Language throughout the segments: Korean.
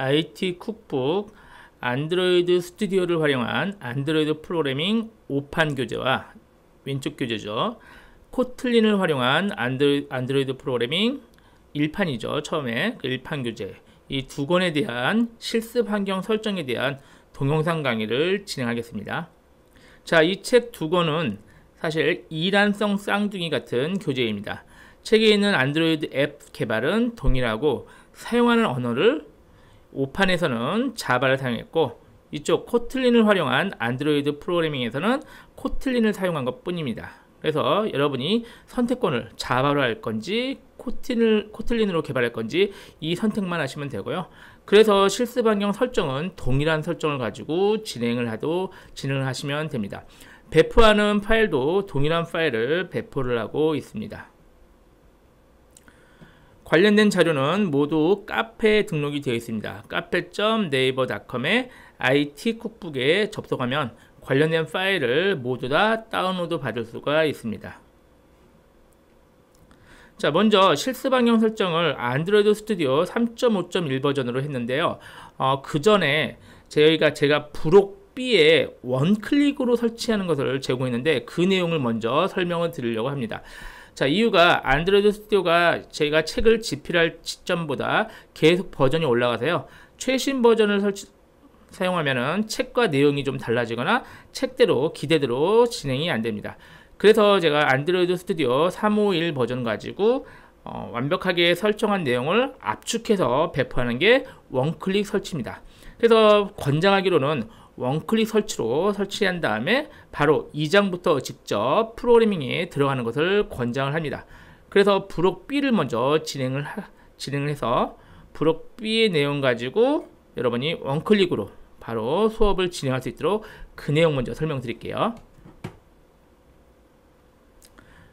IT 쿡북 안드로이드 스튜디오를 활용한 안드로이드 프로그래밍 5판 교재와 왼쪽 교재죠. 코틀린을 활용한 안드로이드 프로그래밍 1판이죠. 처음에 그 1판 교재, 이 두 권에 대한 실습 환경 설정에 대한 동영상 강의를 진행하겠습니다. 자, 이 책 두 권은 사실 이란성 쌍둥이 같은 교재입니다. 책에 있는 안드로이드 앱 개발은 동일하고 사용하는 언어를 5판에서는 자바를 사용했고, 이쪽 코틀린을 활용한 안드로이드 프로그래밍에서는 코틀린을 사용한 것 뿐입니다. 그래서 여러분이 선택권을 자바로 할 건지 코틀린으로 개발할 건지 이 선택만 하시면 되고요. 그래서 실습 환경 설정은 동일한 설정을 가지고 진행을 하시면 됩니다. 배포하는 파일도 동일한 파일을 배포를 하고 있습니다. 관련된 자료는 모두 카페에 등록이 되어 있습니다. cafe.naver.com에 IT 쿡북에 접속하면 관련된 파일을 모두 다 다운로드 받을 수가 있습니다. 자, 먼저 실습 환경 설정을 안드로이드 스튜디오 3.5.1 버전으로 했는데요. 그 전에 제가 브록 B에 원클릭으로 설치하는 것을 제공했는데 그 내용을 먼저 설명을 드리려고 합니다. 자, 이유가 안드로이드 스튜디오가 제가 책을 집필할 시점보다 계속 버전이 올라가서요. 최신 버전을 사용하면은 책과 내용이 좀 달라지거나 책대로 기대대로 진행이 안 됩니다. 그래서 제가 안드로이드 스튜디오 3.5.1 버전 가지고 완벽하게 설정한 내용을 압축해서 배포하는 게 원클릭 설치입니다. 그래서 권장하기로는 원클릭 설치로 설치한 다음에 바로 2장부터 직접 프로그래밍에 들어가는 것을 권장을 합니다. 그래서 브록 B를 먼저 진행을 해서 브록 B의 내용 가지고 여러분이 원클릭으로 바로 수업을 진행할 수 있도록 그 내용 먼저 설명드릴게요.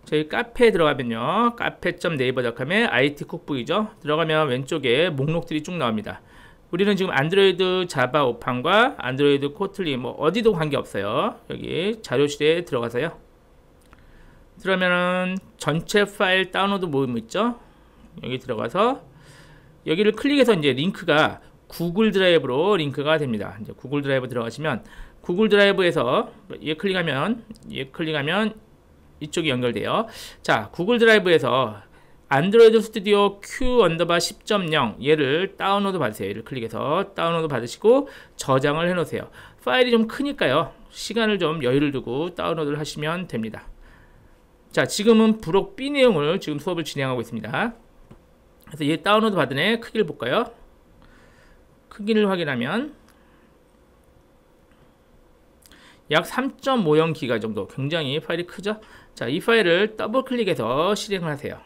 저희 카페에 들어가면요, cafe.naver.com에 IT 쿡북이죠. 들어가면 왼쪽에 목록들이 쭉 나옵니다. 우리는 지금 안드로이드 자바 5판과 안드로이드 코틀린 어디도 관계없어요. 여기 자료실에 들어가서요. 그러면은 전체 파일 다운로드 모임 있죠. 여기 들어가서 여기를 클릭해서 이제 링크가 구글 드라이브로 링크가 됩니다. 이제 구글 드라이브 들어가시면 구글 드라이브에서 얘 클릭하면 이쪽이 연결돼요. 자, 구글 드라이브에서 안드로이드 스튜디오 Q_10 얘를 다운로드 받으세요. 얘를 클릭해서 다운로드 받으시고 저장을 해 놓으세요. 파일이 좀 크니까요, 시간을 좀 여유를 두고 다운로드를 하시면 됩니다. 자, 지금은 브록 B 내용을 지금 수업을 진행하고 있습니다. 그래서 얘 다운로드 받은 애 크기를 볼까요? 크기를 확인하면 약 3.50기가 정도, 굉장히 파일이 크죠? 자, 이 파일을 더블 클릭해서 실행을 하세요.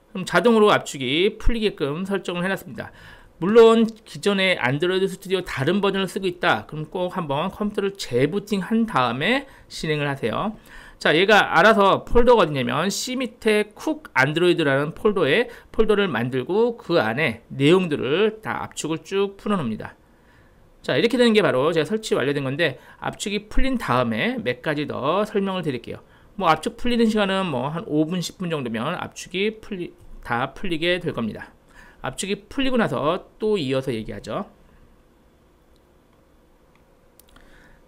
그럼 자동으로 압축이 풀리게끔 설정을 해놨습니다. 물론 기존의 안드로이드 스튜디오 다른 버전을 쓰고 있다, 그럼 꼭 한번 컴퓨터를 재부팅 한 다음에 실행을 하세요. 자, 얘가 알아서 폴더가 어디냐면 C 밑에 쿡 안드로이드라는 폴더를 만들고 그 안에 내용들을 다 압축을 쭉 풀어놓습니다. 자, 이렇게 되는 게 바로 제가 설치 완료된 건데, 압축이 풀린 다음에 몇 가지 더 설명을 드릴게요. 압축 풀리는 시간은 한 5분 10분 정도면 압축이 다 풀리게 될 겁니다. 압축이 풀리고 나서 또 이어서 얘기하죠.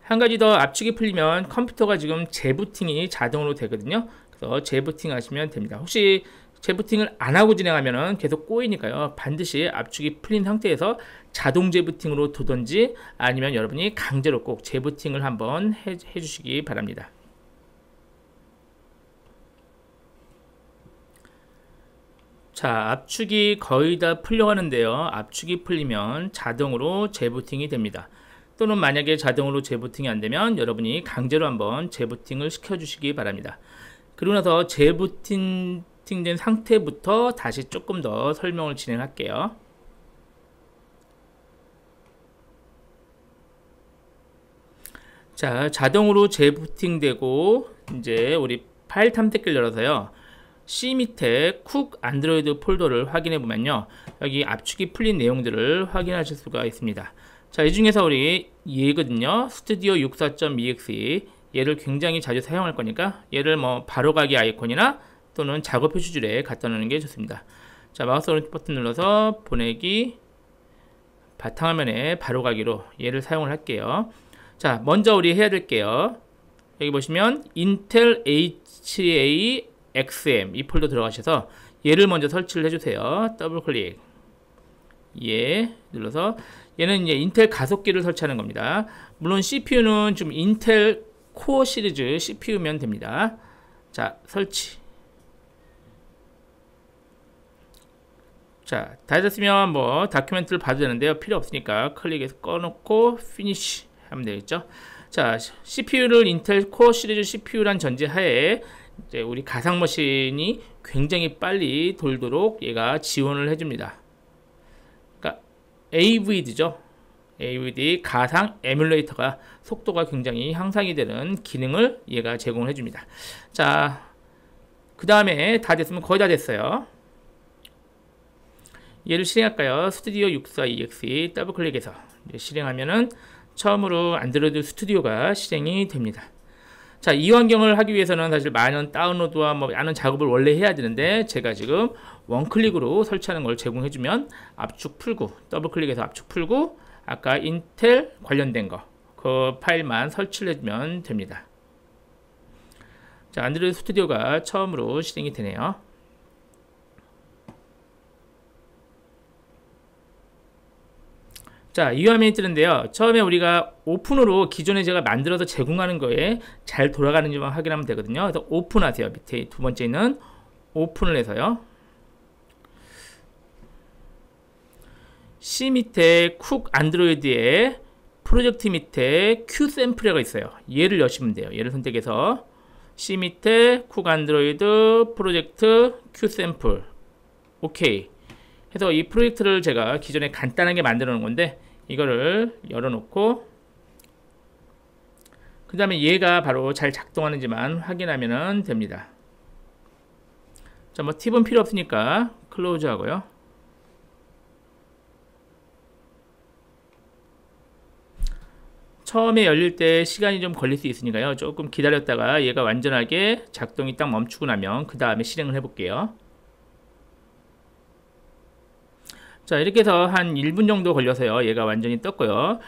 한 가지 더, 압축이 풀리면 컴퓨터가 지금 재부팅이 자동으로 되거든요. 그래서 재부팅 하시면 됩니다. 혹시 재부팅을 안 하고 진행하면은 계속 꼬이니까요, 반드시 압축이 풀린 상태에서 자동 재부팅으로 두든지 아니면 여러분이 강제로 꼭 재부팅을 한번 해주시기 바랍니다. 자, 압축이 거의 다 풀려가는데요, 압축이 풀리면 자동으로 재부팅이 됩니다. 또는 만약에 자동으로 재부팅이 안되면 여러분이 강제로 한번 재부팅을 시켜주시기 바랍니다. 그리고 나서 재부팅된 상태부터 다시 조금 더 설명을 진행할게요. 자, 자동으로 재부팅되고 이제 우리 파일 탐색기를 열어서요, C 밑에 쿡 안드로이드 폴더를 확인해 보면요, 여기 압축이 풀린 내용들을 확인하실 수가 있습니다. 자, 이 중에서 우리 얘거든요, 스튜디오 64.exe, 얘를 굉장히 자주 사용할 거니까 얘를 바로가기 아이콘이나 또는 작업 표시줄에 갖다 놓는 게 좋습니다. 자, 마우스 오른쪽 버튼 눌러서 보내기, 바탕화면에 바로 가기로 얘를 사용을 할게요. 자, 먼저 우리 해야 될게요. 여기 보시면 인텔 HAXM 이 폴더 들어가셔서 얘를 먼저 설치를 해주세요. 더블 클릭, 예 눌러서 얘는 이제 인텔 가속기를 설치하는 겁니다. 물론 CPU는 좀 인텔 코어 시리즈 CPU면 됩니다. 자, 설치. 자, 다 됐으면 뭐 다큐멘트를 봐도 되는데요. 필요 없으니까 클릭해서 꺼놓고 피니시 하면 되겠죠. 자, CPU를 인텔 코어 시리즈 CPU란 전제하에 이제 우리 가상 머신이 굉장히 빨리 돌도록 얘가 지원을 해줍니다. 그러니까 AVD죠. AVD 가상 에뮬레이터가 속도가 굉장히 향상이 되는 기능을 얘가 제공을 해줍니다. 자, 그 다음에 다 됐으면 거의 다 됐어요. 얘를 실행할까요? 스튜디오 64EXE 더블 클릭해서 실행하면은 처음으로 안드로이드 스튜디오가 실행이 됩니다. 자, 이 환경을 하기 위해서는 사실 많은 다운로드와 뭐 많은 작업을 원래 해야 되는데 제가 지금 원클릭으로 설치하는 걸 제공해주면 압축 풀고, 더블 클릭해서 압축 풀고 아까 인텔 관련된 거 그 파일만 설치를 해주면 됩니다. 자, 안드로이드 스튜디오가 처음으로 실행이 되네요. 자, 이 화면이 뜨는데요. 처음에 우리가 오픈으로 기존에 제가 만들어서 제공하는 거에 잘 돌아가는지만 확인하면 되거든요. 그래서 오픈하세요. 밑에 두 번째 있는 오픈을 해서요. C 밑에 쿡 안드로이드에 프로젝트 밑에 Q 샘플이라고 있어요. 얘를 여시면 돼요. 얘를 선택해서 C 밑에 쿡 안드로이드 프로젝트 Q 샘플 오케이 해서 이 프로젝트를 제가 기존에 간단하게 만들어 놓은 건데 이거를 열어놓고 그 다음에 얘가 바로 잘 작동하는지만 확인하면 됩니다. 자, 뭐 팁은 필요 없으니까 클로즈 하고요. 처음에 열릴 때 시간이 좀 걸릴 수 있으니까요. 조금 기다렸다가 얘가 완전하게 작동이 딱 멈추고 나면 그 다음에 실행을 해볼게요. 자, 이렇게 해서 한 1분 정도 걸려서요. 얘가 완전히 떴고요.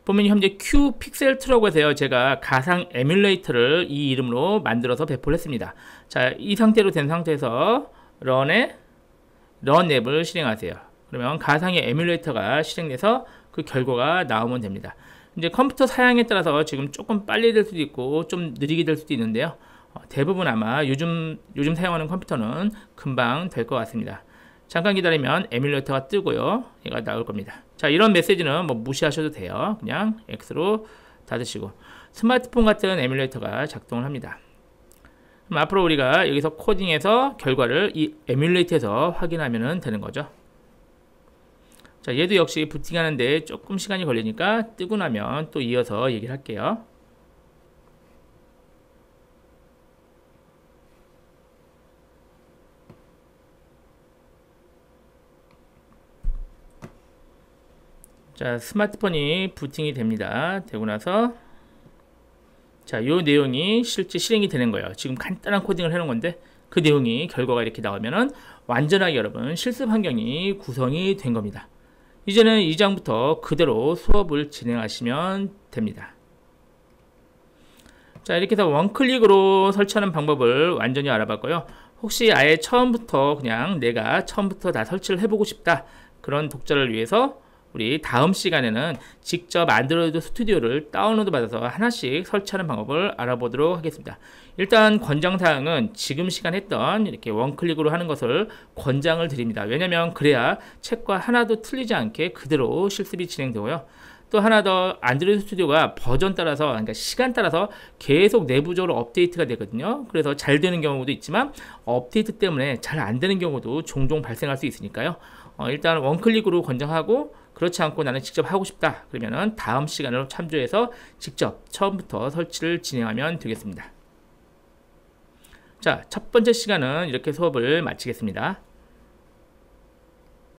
보면 현재 Q 픽셀2라고 해서요. 제가 가상 에뮬레이터를 이 이름으로 만들어서 배포를 했습니다. 자, 이 상태로 된 상태에서 런 앱을 실행하세요. 그러면 가상의 에뮬레이터가 실행돼서 그 결과가 나오면 됩니다. 이제 컴퓨터 사양에 따라서 지금 조금 빨리 될 수도 있고 좀 느리게 될 수도 있는데요. 대부분 아마 요즘 사용하는 컴퓨터는 금방 될 것 같습니다. 잠깐 기다리면 에뮬레이터가 뜨고요. 얘가 나올 겁니다. 자, 이런 메시지는 뭐 무시하셔도 돼요. 그냥 X로 닫으시고 스마트폰 같은 에뮬레이터가 작동을 합니다. 그럼 앞으로 우리가 여기서 코딩해서 결과를 이 에뮬레이터에서 확인하면 되는 거죠. 자, 얘도 역시 부팅하는데 조금 시간이 걸리니까 뜨고 나면 또 이어서 얘기를 할게요. 자, 스마트폰이 부팅이 됩니다. 되고 나서 자, 요 내용이 실제 실행이 되는 거예요. 지금 간단한 코딩을 해놓은 건데 그 내용이 결과가 이렇게 나오면은 완전하게 여러분 실습 환경이 구성이 된 겁니다. 이제는 이 장부터 그대로 수업을 진행하시면 됩니다. 자, 이렇게 해서 원클릭으로 설치하는 방법을 완전히 알아봤고요. 혹시 아예 처음부터 그냥 내가 처음부터 다 설치를 해보고 싶다 그런 독자를 위해서 우리 다음 시간에는 직접 안드로이드 스튜디오를 다운로드 받아서 하나씩 설치하는 방법을 알아보도록 하겠습니다. 일단 권장사항은 지금 시간 했던 이렇게 원클릭으로 하는 것을 권장을 드립니다. 왜냐면 그래야 책과 하나도 틀리지 않게 그대로 실습이 진행되고요. 또 하나 더 안드로이드 스튜디오가 버전 따라서 그러니까 시간 따라서 계속 내부적으로 업데이트가 되거든요. 그래서 잘 되는 경우도 있지만 업데이트 때문에 잘 안 되는 경우도 종종 발생할 수 있으니까요. 일단 원클릭으로 권장하고 그렇지 않고 나는 직접 하고 싶다 그러면은 다음 시간을 참조해서 직접 처음부터 설치를 진행하면 되겠습니다. 자, 첫 번째 시간은 이렇게 수업을 마치겠습니다.